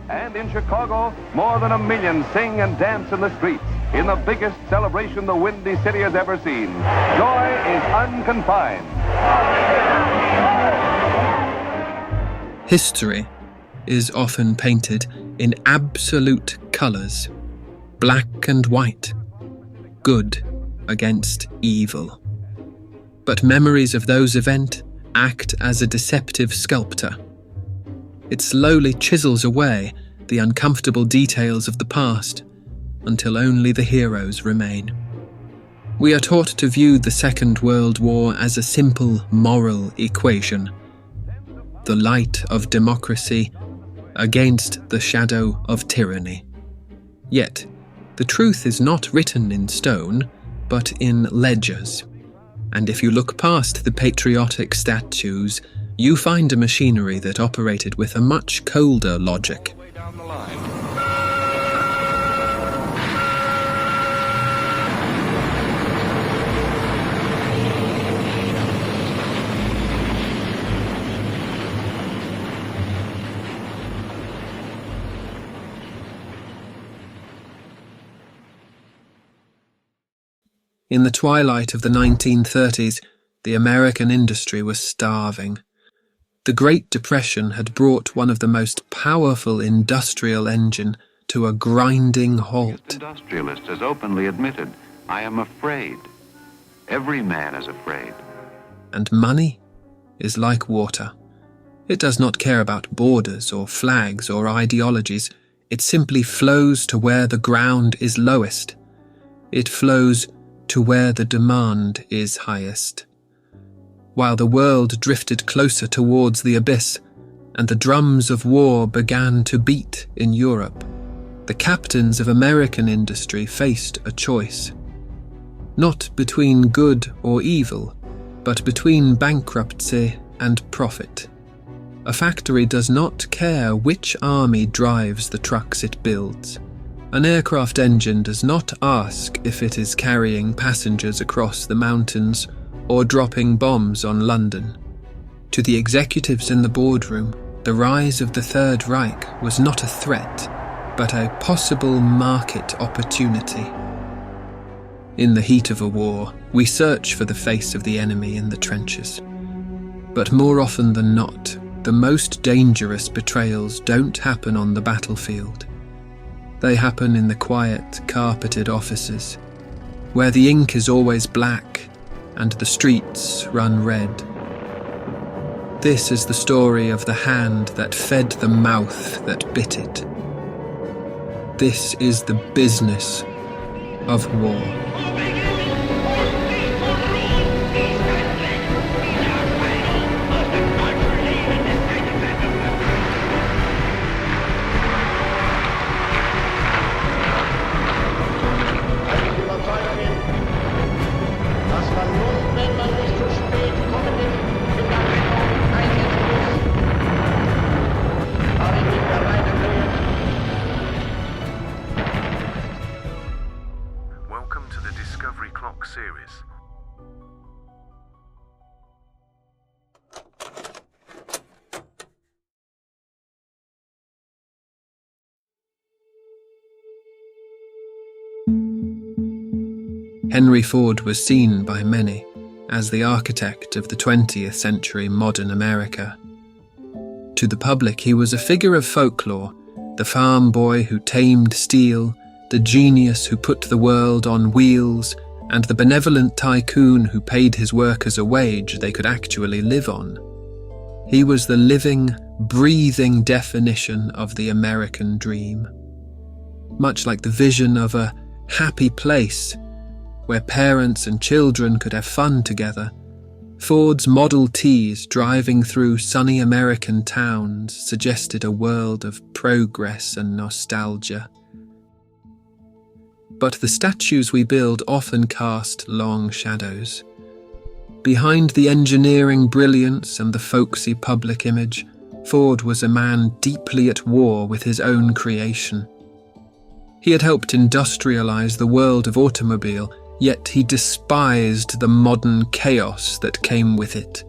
And in Chicago, more than 1 million sing and dance in the streets in the biggest celebration the Windy City has ever seen. Joy is unconfined. History is often painted in absolute colours, black and white, good against evil. But memories of those events act as a deceptive sculptor. It slowly chisels away the uncomfortable details of the past until only the heroes remain. We are taught to view the Second World War as a simple moral equation, the light of democracy against the shadow of tyranny. Yet, the truth is not written in stone, but in ledgers. And if you look past the patriotic statues, you find a machinery that operated with a much colder logic. In the twilight of the 1930s, the American industry was starving. The Great Depression had brought one of the most powerful industrial engine to a grinding halt. Industrialist has openly admitted, I am afraid. Every man is afraid. And money is like water. It does not care about borders or flags or ideologies. It simply flows to where the ground is lowest. It flows to where the demand is highest. While the world drifted closer towards the abyss, and the drums of war began to beat in Europe, the captains of American industry faced a choice. Not between good or evil, but between bankruptcy and profit. A factory does not care which army drives the trucks it builds. An aircraft engine does not ask if it is carrying passengers across the mountains or dropping bombs on London. To the executives in the boardroom, the rise of the Third Reich was not a threat, but a possible market opportunity. In the heat of a war, we search for the face of the enemy in the trenches. But more often than not, the most dangerous betrayals don't happen on the battlefield. They happen in the quiet, carpeted offices, where the ink is always black and the streets run red. This is the story of the hand that fed the mouth that bit it. This is the business of war. Series. Henry Ford was seen by many as the architect of the 20th century modern America. To the public, he was a figure of folklore, the farm boy who tamed steel, the genius who put the world on wheels, and the benevolent tycoon who paid his workers a wage they could actually live on. He was the living, breathing definition of the American dream. Much like the vision of a happy place where parents and children could have fun together, Ford's Model Ts driving through sunny American towns suggested a world of progress and nostalgia. But the statues we build often cast long shadows. Behind the engineering brilliance and the folksy public image, Ford was a man deeply at war with his own creation. He had helped industrialize the world of automobile, yet he despised the modern chaos that came with it.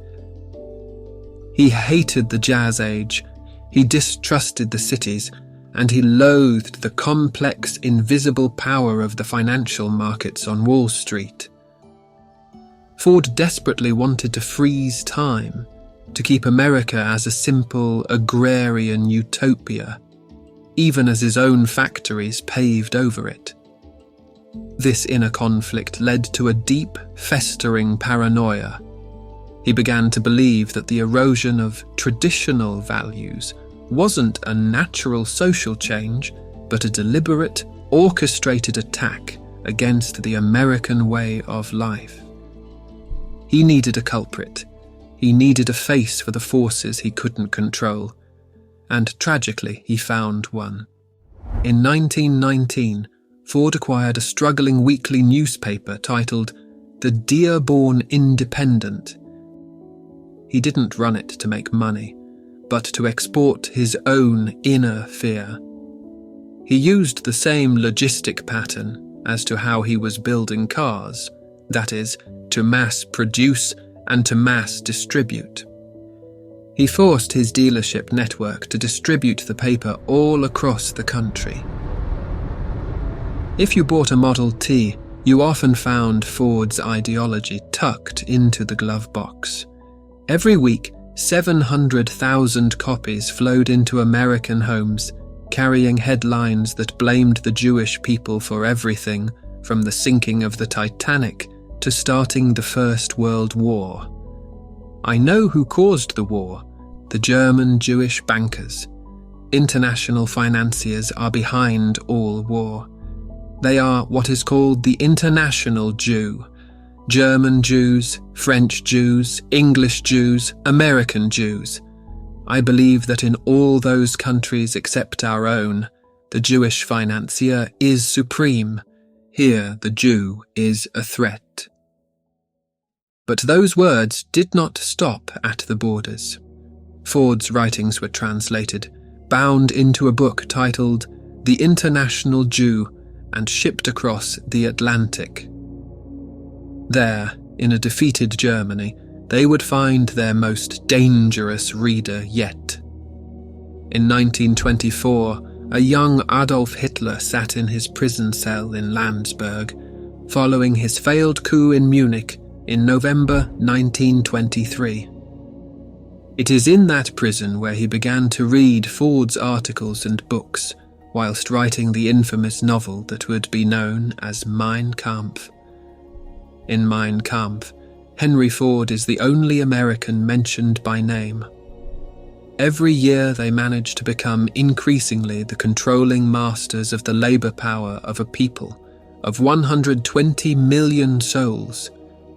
He hated the Jazz Age, he distrusted the cities, and he loathed the complex, invisible power of the financial markets on Wall Street. Ford desperately wanted to freeze time, to keep America as a simple agrarian utopia, even as his own factories paved over it. This inner conflict led to a deep, festering paranoia. He began to believe that the erosion of traditional values wasn't a natural social change, but a deliberate, orchestrated attack against the American way of life. He needed a culprit. He needed a face for the forces he couldn't control. And tragically, he found one. In 1919, Ford acquired a struggling weekly newspaper titled The Dearborn Independent. He didn't run it to make money, but to export his own inner fear. He used the same logistic pattern as to how he was building cars, that is, to mass produce and to mass distribute. He forced his dealership network to distribute the paper all across the country. If you bought a Model T, you often found Ford's ideology tucked into the glove box. Every week, 700,000 copies flowed into American homes, carrying headlines that blamed the Jewish people for everything, from the sinking of the Titanic to starting the First World War. I know who caused the war: the German Jewish bankers. International financiers are behind all war. They are what is called the international Jew. German Jews, French Jews, English Jews, American Jews. I believe that in all those countries except our own, the Jewish financier is supreme. Here the Jew is a threat. But those words did not stop at the borders. Ford's writings were translated, bound into a book titled The International Jew, and shipped across the Atlantic. There, in a defeated Germany, they would find their most dangerous reader yet. In 1924, a young Adolf Hitler sat in his prison cell in Landsberg, following his failed coup in Munich in November 1923. It is in that prison where he began to read Ford's articles and books, whilst writing the infamous novel that would be known as Mein Kampf. In Mein Kampf, Henry Ford is the only American mentioned by name. Every year they manage to become increasingly the controlling masters of the labor power of a people, of 120 million souls.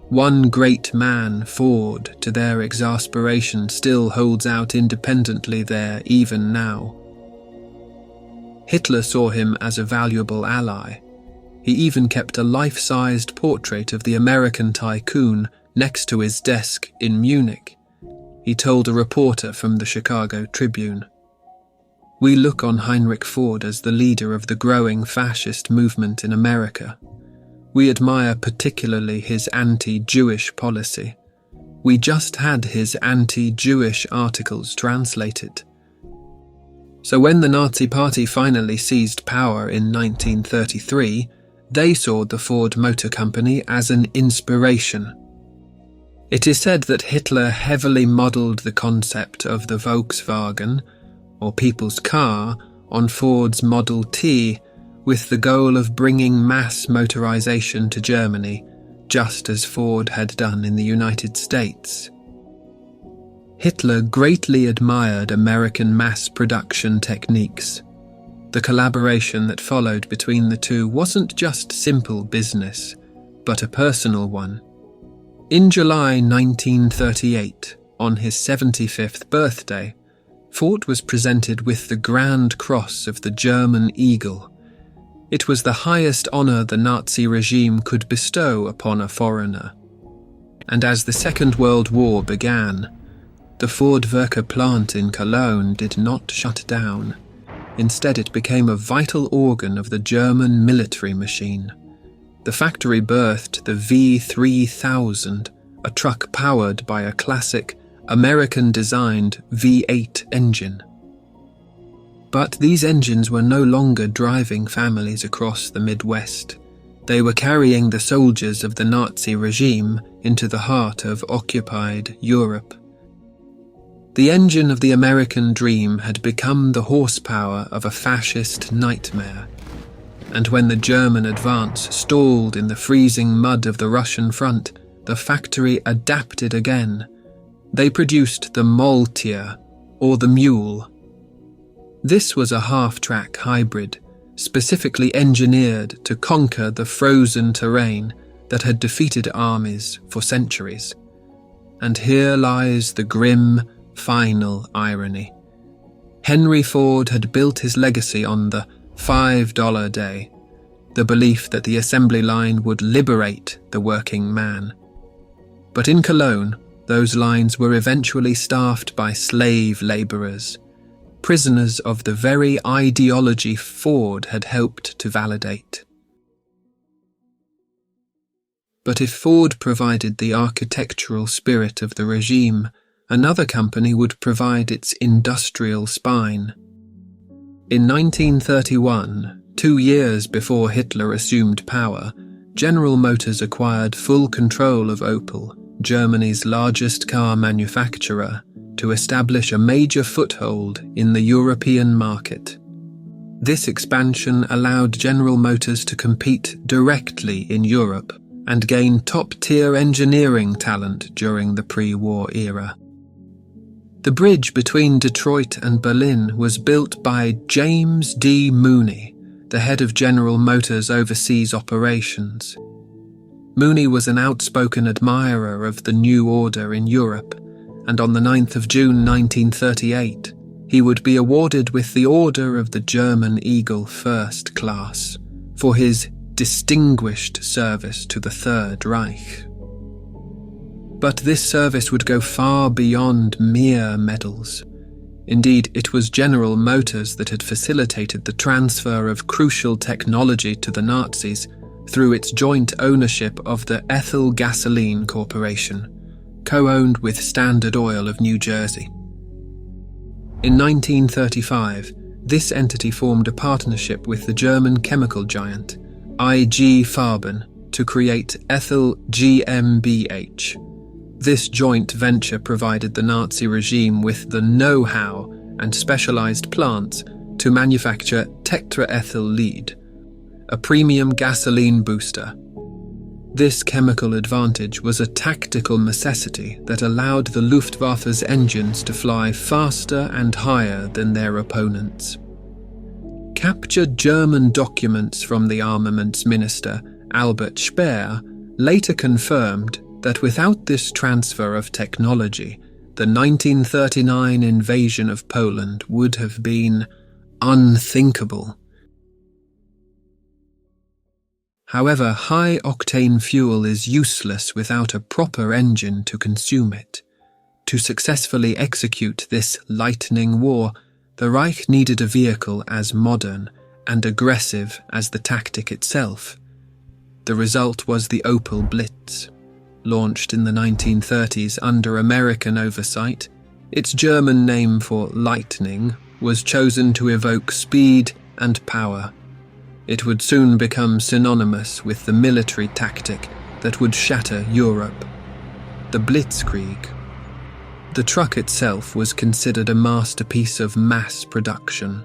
One great man, Ford, to their exasperation, still holds out independently there even now. Hitler saw him as a valuable ally. He even kept a life-sized portrait of the American tycoon next to his desk in Munich. He told a reporter from the Chicago Tribune, "We look on Heinrich Ford as the leader of the growing fascist movement in America. We admire particularly his anti-Jewish policy. We just had his anti-Jewish articles translated." So when the Nazi Party finally seized power in 1933, they saw the Ford Motor Company as an inspiration. It is said that Hitler heavily modelled the concept of the Volkswagen, or people's car, on Ford's Model T, with the goal of bringing mass motorization to Germany, just as Ford had done in the United States. Hitler greatly admired American mass production techniques. The collaboration that followed between the two wasn't just simple business, but a personal one. In July 1938, on his 75th birthday, Ford was presented with the Grand Cross of the German Eagle. It was the highest honour the Nazi regime could bestow upon a foreigner. And as the Second World War began, the Ford Werke plant in Cologne did not shut down. Instead, it became a vital organ of the German military machine. The factory birthed the V3000, a truck powered by a classic, American-designed V8 engine. But these engines were no longer driving families across the Midwest. They were carrying the soldiers of the Nazi regime into the heart of occupied Europe. The engine of the American dream had become the horsepower of a fascist nightmare. And when the German advance stalled in the freezing mud of the Russian front, the factory adapted again. They produced the Maultier, or the mule. This was a half-track hybrid, specifically engineered to conquer the frozen terrain that had defeated armies for centuries. And here lies the grim, final irony. Henry Ford had built his legacy on the $5 day, the belief that the assembly line would liberate the working man. But in Cologne, those lines were eventually staffed by slave labourers, prisoners of the very ideology Ford had helped to validate. But if Ford provided the architectural spirit of the regime, another company would provide its industrial spine. In 1931, 2 years before Hitler assumed power, General Motors acquired full control of Opel, Germany's largest car manufacturer, to establish a major foothold in the European market. This expansion allowed General Motors to compete directly in Europe and gain top-tier engineering talent during the pre-war era. The bridge between Detroit and Berlin was built by James D. Mooney, the head of General Motors' overseas operations. Mooney was an outspoken admirer of the New Order in Europe, and on the 9th of June 1938, he would be awarded with the Order of the German Eagle First Class for his distinguished service to the Third Reich. But this service would go far beyond mere medals. Indeed, it was General Motors that had facilitated the transfer of crucial technology to the Nazis through its joint ownership of the Ethyl Gasoline Corporation, co-owned with Standard Oil of New Jersey. In 1935, this entity formed a partnership with the German chemical giant IG Farben to create Ethyl GmbH. This joint venture provided the Nazi regime with the know-how and specialized plants to manufacture tetraethyl lead, a premium gasoline booster. This chemical advantage was a tactical necessity that allowed the Luftwaffe's engines to fly faster and higher than their opponents. Captured German documents from the armaments minister, Albert Speer, later confirmed that without this transfer of technology, the 1939 invasion of Poland would have been unthinkable. However, high-octane fuel is useless without a proper engine to consume it. To successfully execute this lightning war, the Reich needed a vehicle as modern and aggressive as the tactic itself. The result was the Opel Blitz. Launched in the 1930s under American oversight, its German name for lightning was chosen to evoke speed and power. It would soon become synonymous with the military tactic that would shatter Europe, the Blitzkrieg. The truck itself was considered a masterpiece of mass production.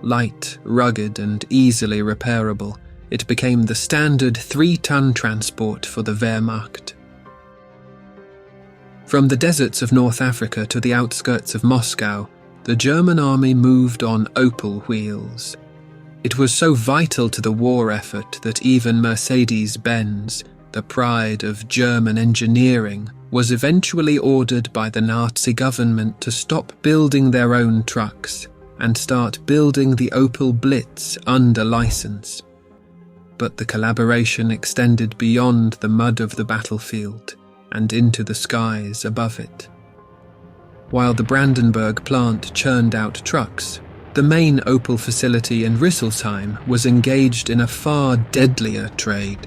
Light, rugged, and easily repairable, it became the standard 3-ton transport for the Wehrmacht. From the deserts of North Africa to the outskirts of Moscow, the German army moved on Opel wheels. It was so vital to the war effort that even Mercedes-Benz, the pride of German engineering, was eventually ordered by the Nazi government to stop building their own trucks and start building the Opel Blitz under license. But the collaboration extended beyond the mud of the battlefield and into the skies above it. While the Brandenburg plant churned out trucks, the main Opel facility in Rüsselsheim was engaged in a far deadlier trade.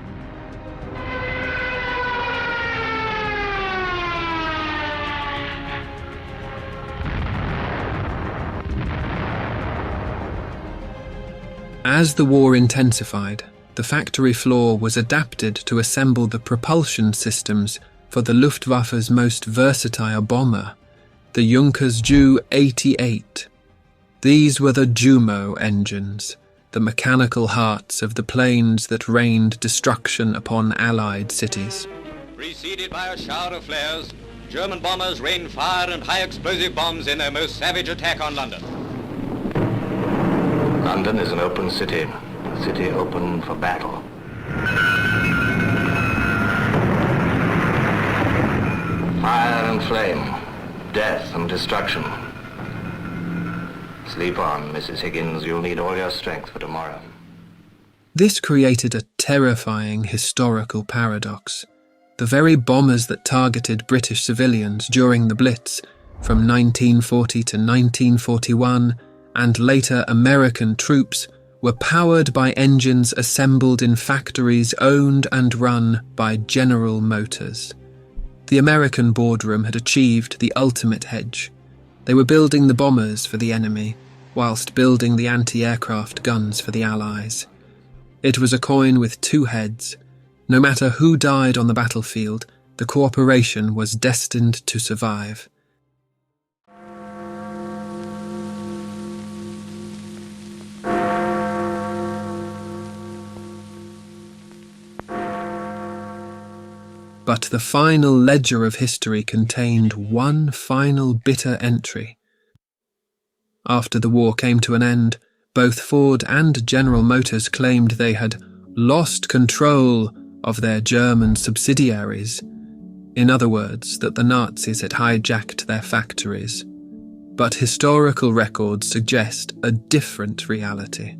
As the war intensified, the factory floor was adapted to assemble the propulsion systems for the Luftwaffe's most versatile bomber, the Junkers Ju-88. These were the Jumo engines, the mechanical hearts of the planes that rained destruction upon Allied cities. Preceded by a shower of flares, German bombers rained fire and high explosive bombs in their most savage attack on London. London is an open city, a city open for battle. Fire and flame, death and destruction. Sleep on, Mrs. Higgins. You'll need all your strength for tomorrow. This created a terrifying historical paradox. The very bombers that targeted British civilians during the Blitz from 1940 to 1941 and later American troops were powered by engines assembled in factories owned and run by General Motors. The American boardroom had achieved the ultimate hedge. They were building the bombers for the enemy, whilst building the anti-aircraft guns for the Allies. It was a coin with two heads. No matter who died on the battlefield, the corporation was destined to survive. But the final ledger of history contained one final bitter entry. After the war came to an end, both Ford and General Motors claimed they had lost control of their German subsidiaries. In other words, that the Nazis had hijacked their factories. But historical records suggest a different reality.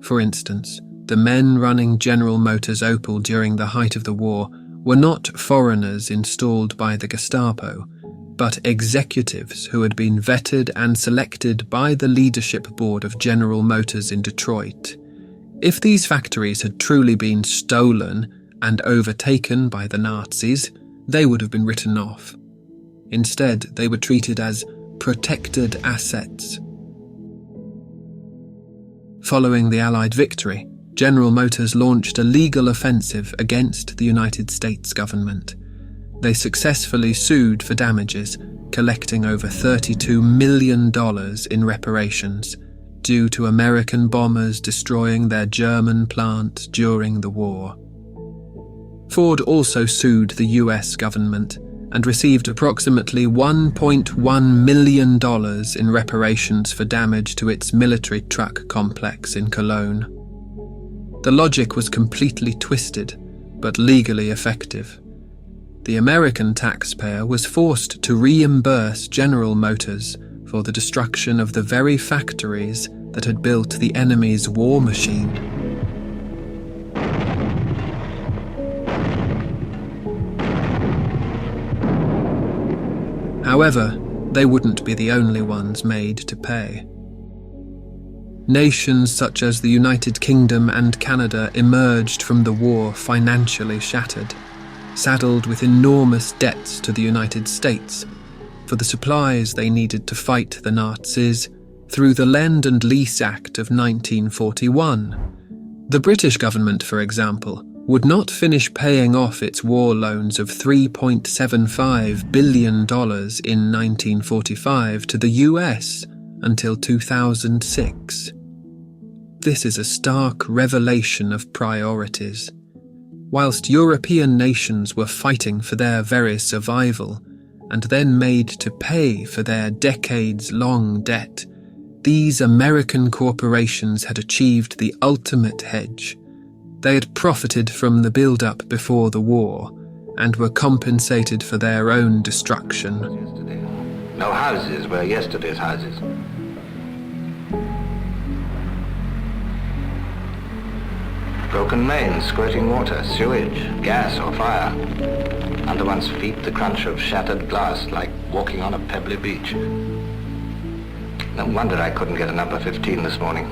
For instance, the men running General Motors Opel during the height of the war were not foreigners installed by the Gestapo, but executives who had been vetted and selected by the leadership board of General Motors in Detroit. If these factories had truly been stolen and overtaken by the Nazis, they would have been written off. Instead, they were treated as protected assets. Following the Allied victory, General Motors launched a legal offensive against the United States government. They successfully sued for damages, collecting over $32 million in reparations due to American bombers destroying their German plant during the war. Ford also sued the US government and received approximately $1.1 million in reparations for damage to its military truck complex in Cologne. The logic was completely twisted, but legally effective. The American taxpayer was forced to reimburse General Motors for the destruction of the very factories that had built the enemy's war machine. However, they wouldn't be the only ones made to pay. Nations such as the United Kingdom and Canada emerged from the war financially shattered, saddled with enormous debts to the United States for the supplies they needed to fight the Nazis through the Lend and Lease Act of 1941. The British government, for example, would not finish paying off its war loans of $3.75 billion in 1945 to the US until 2006. This is a stark revelation of priorities. Whilst European nations were fighting for their very survival and then made to pay for their decades-long debt, these American corporations had achieved the ultimate hedge. They had profited from the build-up before the war and were compensated for their own destruction. No houses were yesterday's houses. Broken mains, squirting water, sewage, gas or fire. Under one's feet, the crunch of shattered glass like walking on a pebbly beach. No wonder I couldn't get a number 15 this morning.